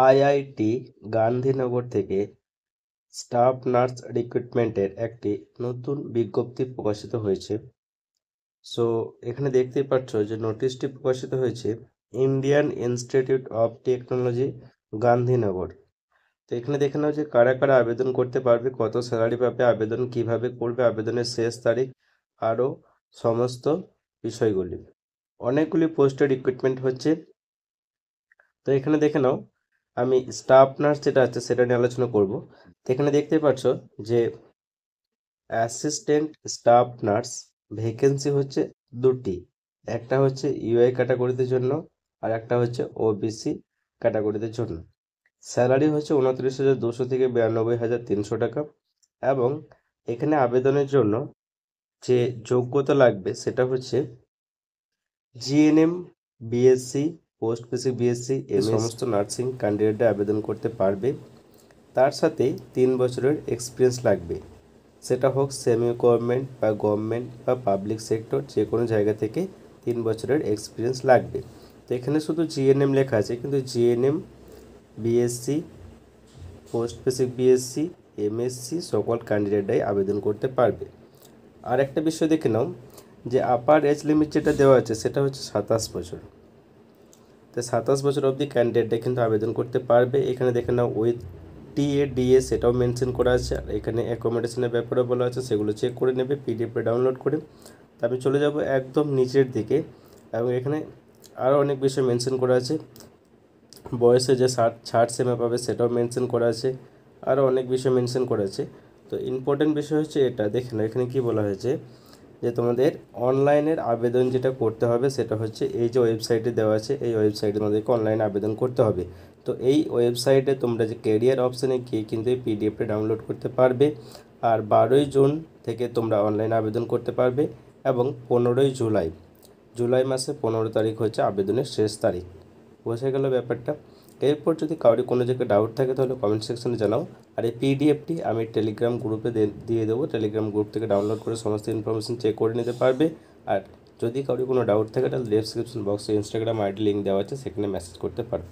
IIT Gandhinagar থেকে staff nurse রিক্রুটমেন্টের একটি নতুন বিজ্ঞপ্তি প্রকাশিত হয়েছে। সো এখানে দেখতেই পাচ্ছ যে নোটিশটি প্রকাশিত হয়েছে Indian institute of technology Gandhinagar. তো এখানে দেখে নাও যে কারা কারা আবেদন করতে পারবে, কত স্যালারি পাবে, আবেদন কিভাবে করবে, আবেদনের শেষ তারিখ, আরও সমস্ত বিষয়গুলি। অনেকগুলি পোস্টের রিক্রুটমেন্ট হচ্ছে। তো এখানে দেখে নাও, আমি স্টাফ নার্স যেটা আছে সেটা নিয়ে আলোচনা করব। তো এখানে দেখতে পাচ্ছ যে অ্যাসিস্ট্যান্ট স্টাফ নার্স ভ্যাকেন্সি হচ্ছে দুটি, একটা হচ্ছে ইউআই ক্যাটাগরিদের জন্য আর একটা হচ্ছে ওবিসি ক্যাটাগরিদের জন্য। স্যালারি হচ্ছে 29,200 থেকে 92,300 টাকা। এবং এখানে আবেদনের জন্য যে যোগ্যতা লাগবে সেটা হচ্ছে GNM, BSc, post basic BSc, এই সমস্ত নার্সিং ক্যান্ডিডেটরা আবেদন করতে পারবে। তার সাথে 3 বছরের এক্সপিরিয়েন্স লাগবে, সেটা হোক সেমি গভর্নমেন্ট বা গভর্নমেন্ট বা পাবলিক সেক্টর, যে কোনো জায়গা থেকে 3 বছরের এক্সপিরিয়েন্স লাগবে। তো এখানে শুধু জিএনএম লেখা আছে, কিন্তু GNM, BSc, post basic BSc, MSc সকল ক্যান্ডিডেটরাই আবেদন করতে পারবে। আর একটা বিষয় দেখে নাও যে আপার এজ লিমিট যেটা দেওয়া আছে সেটা হচ্ছে 27 বছর। তো 27 বছর অবধি ক্যান্ডিডেটরা কিন্তু আবেদন করতে পারবে। এখানে দেখে নাও উইথ টিএডিএ সেটাও মেনশন করা আছে। আর এখানে অ্যাকোমোডেশনের ব্যাপারে বলা আছে, সেগুলো চেক করে নেবে পিডিএফে ডাউনলোড করে। তো আমি চলে যাব একদম নিচের দিকে, এবং এখানে আরও অনেক বিষয় মেনশন করা আছে। বয়সে যে ছাড় সেমা পাবে সেটাও মেনশন করা আছে, আরও অনেক বিষয় মেনশন করা আছে। তো ইম্পর্টেন্ট বিষয় হচ্ছে এটা, দেখে নাও এখানে কী বলা হয়েছে যে তোমাদের অনলাইনের আবেদন যেটা করতে হবে সেটা হচ্ছে এই যে ওয়েবসাইটে দেওয়া আছে, এই ওয়েবসাইটে তোমাদেরকে অনলাইনে আবেদন করতে হবে। তো এই ওয়েবসাইটে তোমরা যে ক্যারিয়ার অপশানে গিয়ে কিন্তু এই পিডিএফটা ডাউনলোড করতে পারবে। আর 12ই জুন থেকে তোমরা অনলাইনে আবেদন করতে পারবে, এবং 15ই জুলাই মাসে 15 তারিখ হচ্ছে আবেদনের শেষ তারিখ। বোঝা গেল ব্যাপারটা। এরপর যদি কারোর কোনো জায়গায় ডাউট থাকে তাহলে কমেন্ট সেকশনে জানাও। আর এই পিডিএফটি আমি টেলিগ্রাম গ্রুপে দিয়ে দেবো, টেলিগ্রাম গ্রুপ থেকে ডাউনলোড করে সমস্ত ইনফরমেশন চেক করে নিতে পারবে। আর যদি কারোর কোনো ডাউট থাকে তাহলে ডেসক্রিপশন বক্সে ইনস্টাগ্রাম আইডি লিঙ্ক দেওয়া আছে, সেখানে মেসেজ করতে পারবে।